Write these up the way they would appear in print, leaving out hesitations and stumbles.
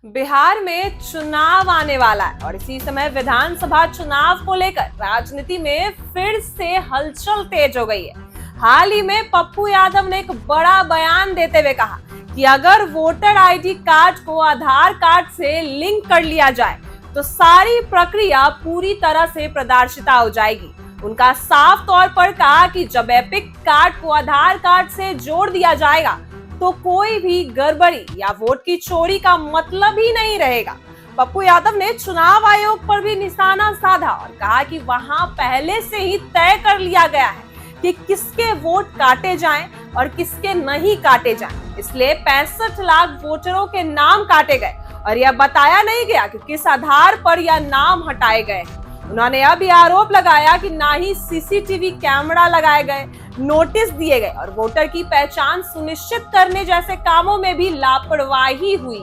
बिहार में चुनाव आने वाला है और इसी समय विधानसभा चुनाव को लेकर राजनीति में फिर से हलचल तेज हो गई है। हाल ही में पप्पू यादव ने एक बड़ा बयान देते हुए कहा कि अगर वोटर आईडी कार्ड को आधार कार्ड से लिंक कर लिया जाए तो सारी प्रक्रिया पूरी तरह से पारदर्शिता हो जाएगी। उनका साफ तौर पर कहा कि जब एपिक कार्ड को आधार कार्ड से जोड़ दिया जाएगा तो कोई भी गड़बड़ी या वोट की चोरी का मतलब ही नहीं रहेगा। पप्पू यादव ने चुनाव आयोग पर भी निशाना साधा और कहा कि वहां पहले से ही तय कर लिया गया है कि किसके वोट काटे जाएं और किसके नहीं काटे जाएं। इसलिए 65 लाख वोटरों के नाम काटे गए और यह बताया नहीं गया कि किस आधार पर यह नाम हटाए गए। उन्होंने यह भी आरोप लगाया कि ना ही सीसीटीवी कैमरा लगाए गए, नोटिस दिए गए और वोटर की पहचान सुनिश्चित करने जैसे कामों में भी लापरवाही हुई।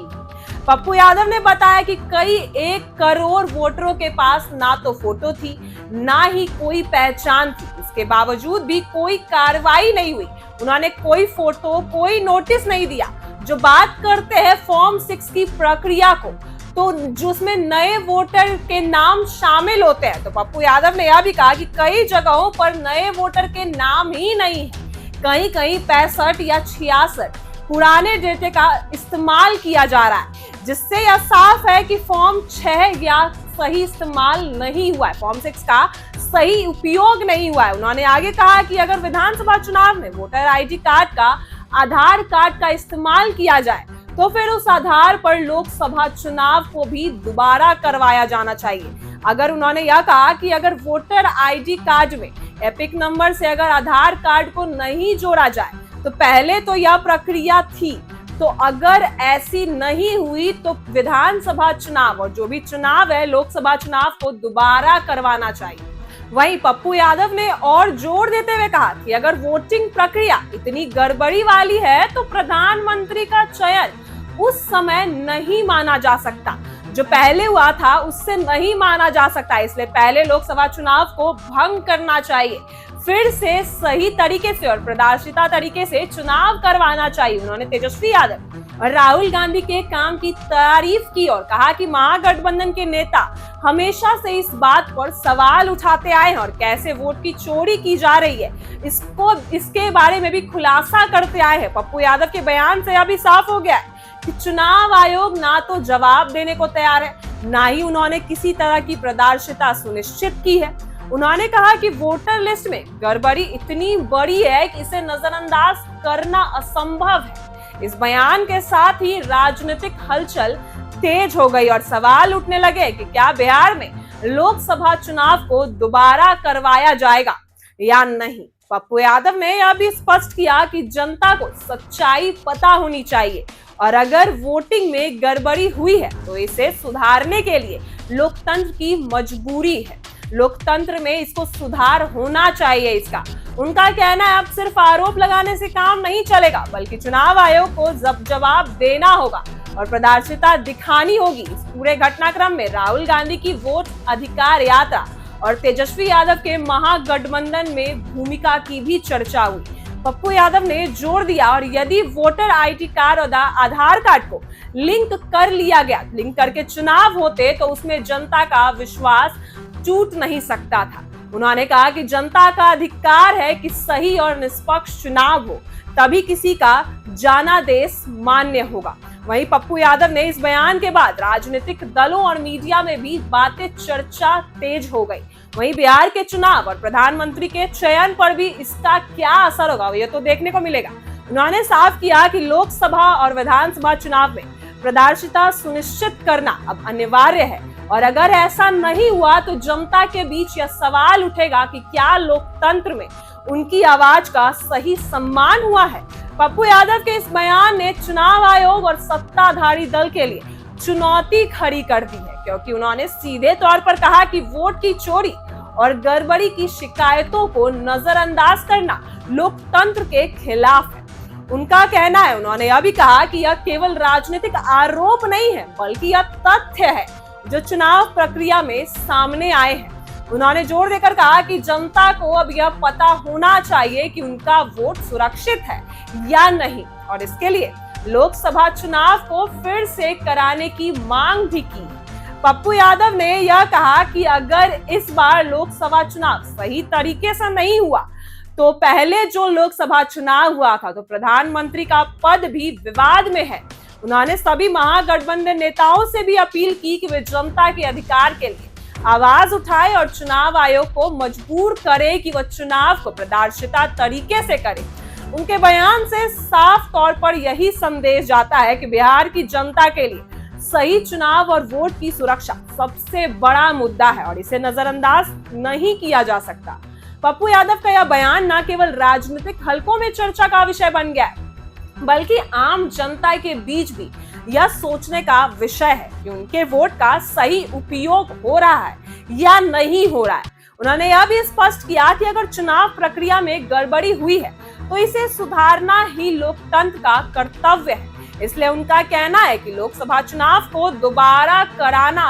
पप्पू यादव ने बताया कि कई 1 करोड़ वोटरों के पास ना तो फोटो थी, ना ही कोई पहचान थी। इसके बावजूद भी कोई कार्रवाई नहीं हुई। उन्होंने कोई फोटो, कोई नोटिस नहीं दिया। जो बात करते हैं फॉर्म 6 की प्रक्रिया को, तो जिसमें नए वोटर के नाम शामिल होते हैं, तो पप्पू यादव ने यह भी कहा कि कई जगहों पर नए वोटर के नाम ही नहीं है। कहीं कहीं 65 या 66 पुराने डेटे का इस्तेमाल किया जा रहा है, जिससे यह साफ है कि फॉर्म 6 या सही इस्तेमाल नहीं हुआ है, फॉर्म 6 का सही उपयोग नहीं हुआ है। उन्होंने आगे कहा कि अगर विधानसभा चुनाव में वोटर आईडी कार्ड का आधार कार्ड का इस्तेमाल किया जाए तो फिर उस आधार पर लोकसभा चुनाव को भी दोबारा करवाया जाना चाहिए। अगर उन्होंने यह कहा कि अगर वोटर आईडी कार्ड में एपिक नंबर से अगर आधार कार्ड को नहीं जोड़ा जाए तो पहले तो यह प्रक्रिया थी, तो अगर ऐसी नहीं हुई तो विधानसभा चुनाव और जो भी चुनाव है लोकसभा चुनाव को दोबारा करवाना चाहिए। वहीं पप्पू यादव ने और जोर देते हुए कहा कि अगर वोटिंग प्रक्रिया इतनी गड़बड़ी वाली है तो प्रधानमंत्री का चयन उस समय नहीं माना जा सकता, जो पहले हुआ था उससे नहीं माना जा सकता। इसलिए पहले लोकसभा चुनाव को भंग करना चाहिए, फिर से सही तरीके से और पारदर्शिता तरीके से चुनाव करवाना चाहिए। उन्होंने तेजस्वी यादव और राहुल गांधी के काम की तारीफ की और कहा कि महागठबंधन के नेता हमेशा से इस बात पर सवाल उठाते आए हैं और कैसे वोट की चोरी की जा रही है इसके बारे में भी खुलासा करते आए हैं। पप्पू यादव के बयान से अभी साफ हो गया है कि चुनाव आयोग ना तो जवाब देने को तैयार है, ना ही उन्होंने किसी तरह की पारदर्शिता सुनिश्चित की है। उन्होंने कहा कि वोटर लिस्ट में गड़बड़ी इतनी बड़ी है कि इसे नजरअंदाज करना असंभव है। इस बयान के साथ ही राजनीतिक हलचल तेज हो गई और सवाल उठने लगे कि क्या बिहार में लोकसभा चुनाव को दोबारा करवाया जाएगा या नहीं। पप्पू यादव ने यह भी स्पष्ट किया कि जनता को सच्चाई पता होनी चाहिए और अगर वोटिंग में गड़बड़ी हुई है तो इसे सुधारने के लिए लोकतंत्र की मजबूरी है। लोकतंत्र में इसको सुधार होना चाहिए। इसका उनका कहना है अब सिर्फ आरोप लगाने से काम नहीं चलेगा, बल्कि चुनाव आयोग को जवाब देना होगा और पारदर्शिता दिखानी होगी। इस पूरे घटनाक्रम में राहुल गांधी की वोट अधिकार यात्रा और तेजस्वी यादव के महागठबंधन में भूमिका की भी चर्चा हुई। पप्पू यादव ने जोर दिया और यदि वोटर आईडी कार्ड और आधार कार्ड को लिंक कर लिया गया, लिंक करके चुनाव होते तो उसमें जनता का विश्वास टूट नहीं सकता था। उन्होंने कहा कि जनता का अधिकार है कि सही और निष्पक्ष चुनाव हो, तभी किसी का जनादेश मान्य होगा। वहीं पप्पू यादव ने इस बयान के बाद राजनीतिक दलों और मीडिया में भी बातें चर्चा तेज हो गई। वहीं बिहार के चुनाव और प्रधानमंत्री के चयन पर भी इसका क्या असर होगा ये तो देखने को मिलेगा। उन्होंने साफ किया कि लोकसभा और विधानसभा चुनाव में पारदर्शिता सुनिश्चित करना अब अनिवार्य है और अगर ऐसा नहीं हुआ तो जनता के बीच यह सवाल उठेगा कि क्या लोकतंत्र में उनकी आवाज का सही सम्मान हुआ है। पप्पू यादव के इस बयान ने चुनाव आयोग और सत्ताधारी दल के लिए चुनौती खड़ी कर दी है, क्योंकि उन्होंने सीधे तौर पर कहा कि वोट की चोरी और गड़बड़ी की शिकायतों को नजरअंदाज करना लोकतंत्र के खिलाफ है। उनका कहना है, उन्होंने यह भी कहा कि यह केवल राजनीतिक आरोप नहीं है, बल्कि यह तथ्य है जो चुनाव प्रक्रिया में सामने आए हैं। उन्होंने जोर देकर कहा कि जनता को अब यह पता होना चाहिए कि उनका वोट सुरक्षित है या नहीं, और इसके लिए लोकसभा चुनाव को फिर से कराने की मांग भी की। पप्पू यादव ने यह कहा कि अगर इस बार लोकसभा चुनाव सही तरीके से नहीं हुआ तो पहले जो लोकसभा चुनाव हुआ था तो प्रधानमंत्री का पद भी विवाद में है। उन्होंने सभी महागठबंधन नेताओं से भी अपील की कि वे जनता के अधिकार के लिए आवाज उठाए और चुनाव आयोग को मजबूर करे कि वह चुनाव को पारदर्शिता तरीके से करे। उनके बयान से साफ तौर पर यही संदेश जाता है कि बिहार की जनता के लिए सही चुनाव और वोट की सुरक्षा सबसे बड़ा मुद्दा है और इसे नजरअंदाज नहीं किया जा सकता। पप्पू यादव का यह बयान न केवल राजनीतिक हलकों में चर्चा का विषय बन गया है, बल्कि आम जनता के बीच भी यह सोचने का विषय है कि उनके वोट का सही उपयोग हो रहा है या नहीं हो रहा है। उन्होंने यह भी स्पष्ट किया कि अगर चुनाव प्रक्रिया में गड़बड़ी हुई है तो इसे सुधारना ही लोकतंत्र का कर्तव्य है। इसलिए उनका कहना है कि लोकसभा चुनाव को दोबारा कराना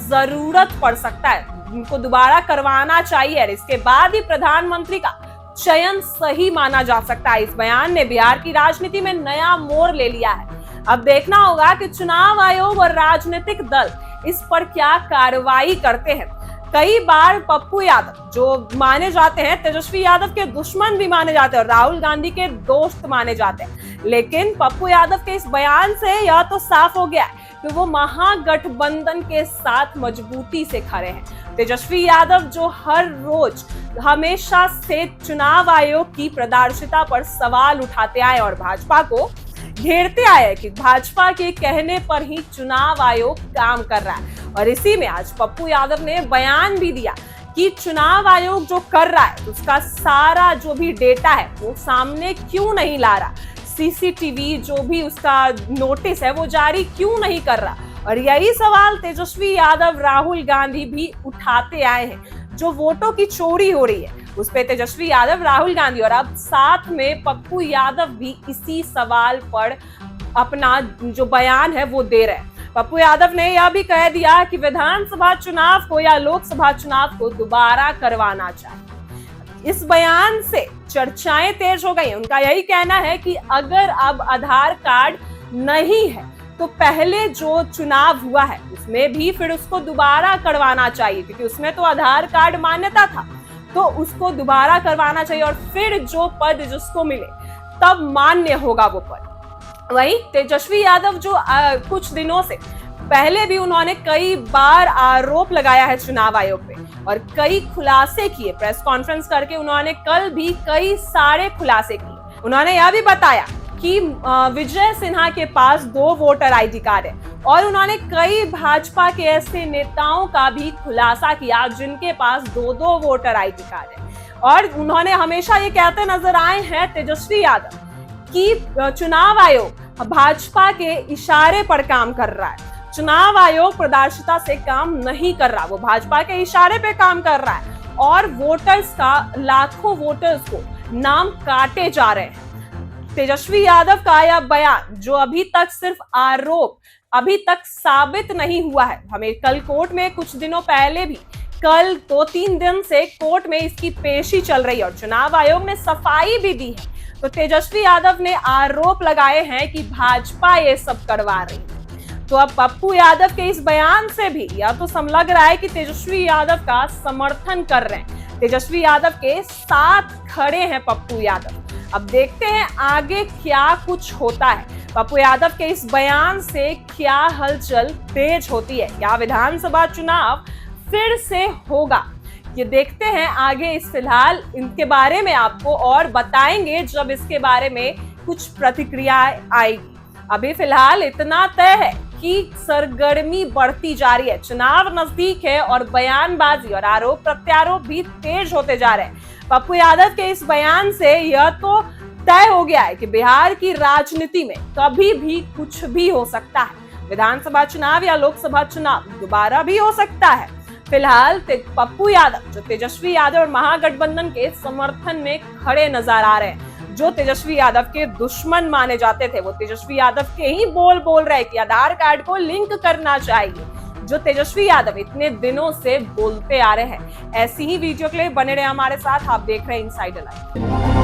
जरूरत पड़ सकता है, उनको दोबारा करवाना चाहिए और इसके बाद ही प्रधानमंत्री का चयन सही माना जा सकता है। इस बयान ने बिहार की राजनीति में नया मोड़ ले लिया है। अब देखना होगा कि चुनाव आयोग और राजनीतिक दल इस पर क्या कार्रवाई करते हैं। कई बार पप्पू यादव जो माने जाते हैं तेजस्वी यादव के दुश्मन भी माने जाते हैं और राहुल गांधी के दोस्त माने जाते हैं, लेकिन पप्पू यादव के इस बयान से यह तो साफ हो गया है कि वो महागठबंधन के साथ मजबूती से खड़े हैं। तेजस्वी यादव जो हर रोज हमेशा से चुनाव आयोग की पारदर्शिता पर सवाल उठाते आए और भाजपा को घेरते आए कि भाजपा के कहने पर ही चुनाव आयोग काम कर रहा है, और इसी में आज पप्पू यादव ने बयान भी दिया कि चुनाव आयोग जो कर रहा है उसका सारा जो भी डेटा है वो सामने क्यों नहीं ला रहा, सीसीटीवी जो भी उसका नोटिस है वो जारी क्यों नहीं कर रहा। और यही सवाल तेजस्वी यादव राहुल गांधी भी उठाते आए हैं। जो वोटों की चोरी हो रही है उस पे तेजस्वी यादव राहुल गांधी और अब साथ में पप्पू यादव भी इसी सवाल पर अपना जो बयान है वो दे रहे हैं। पप्पू यादव ने यह भी कह दिया कि विधानसभा चुनाव को या लोकसभा चुनाव को दोबारा करवाना चाहिए। इस बयान से चर्चाएं तेज हो गई। उनका यही कहना है कि अगर अब आधार कार्ड नहीं है तो पहले जो चुनाव हुआ है उसमें भी फिर उसको दोबारा करवाना चाहिए, क्योंकि उसमें तो आधार कार्ड मान्यता था, तो उसको दोबारा करवाना चाहिए और फिर जो पद जिसको मिले तब मान्य होगा वो पद। वहीं तेजस्वी यादव जो कुछ दिनों से पहले भी उन्होंने कई बार आरोप लगाया है चुनाव आयोग पे और कई खुलासे किए, प्रेस कॉन्फ्रेंस करके उन्होंने कल भी कई सारे खुलासे किए। उन्होंने यह भी बताया कि विजय सिन्हा के पास 2 वोटर आईडी कार्ड है और उन्होंने कई भाजपा के ऐसे नेताओं का भी खुलासा किया जिनके पास 2-2 वोटर आईडी कार्ड है। और उन्होंने हमेशा ये कहते नजर आए हैं तेजस्वी यादव कि चुनाव आयोग भाजपा के इशारे पर काम कर रहा है, चुनाव आयोग पारदर्शिता से काम नहीं कर रहा, वो भाजपा के इशारे पे काम कर रहा है और वोटर्स का लाखों वोटर्स को नाम काटे जा रहे हैं। तेजस्वी यादव का यह बयान जो अभी तक सिर्फ आरोप, अभी तक साबित नहीं हुआ है। हमें कल कोर्ट में कुछ दिनों पहले भी कल 2-3 दिन से कोर्ट में इसकी पेशी चल रही है और चुनाव आयोग ने सफाई भी दी है। तो तेजस्वी यादव ने आरोप लगाए हैं कि भाजपा ये सब करवा रही है। तो अब पप्पू यादव के इस बयान से भी यह तो लग रहा है कि तेजस्वी यादव का समर्थन कर रहे हैं, तेजस्वी यादव के साथ खड़े हैं पप्पू यादव। अब देखते हैं आगे क्या कुछ होता है, पप्पू यादव के इस बयान से क्या हलचल तेज होती है, क्या विधानसभा चुनाव फिर से होगा, ये देखते हैं आगे। इस फिलहाल इनके बारे में आपको और बताएंगे जब इसके बारे में कुछ प्रतिक्रियाएं आएगी। अभी फिलहाल इतना तय है कि सरगर्मी बढ़ती जा रही है, चुनाव नजदीक है और बयानबाजी और आरोप प्रत्यारोप भी तेज होते जा रहे हैं। पप्पू यादव के इस बयान से यह तो तय हो गया है कि बिहार की राजनीति में कभी भी कुछ भी हो सकता है, विधानसभा चुनाव या लोकसभा चुनाव दोबारा भी हो सकता है। फिलहाल पप्पू यादव जो तेजस्वी यादव और महागठबंधन के समर्थन में खड़े नजर आ रहे हैं, जो तेजस्वी यादव के दुश्मन माने जाते थे वो तेजस्वी यादव के ही बोल रहे कि आधार कार्ड को लिंक करना चाहिए, जो तेजस्वी यादव इतने दिनों से बोलते आ रहे हैं। ऐसी ही वीडियो के लिए बने रहे हमारे साथ। आप देख रहे हैं इनसाइडर लाइव।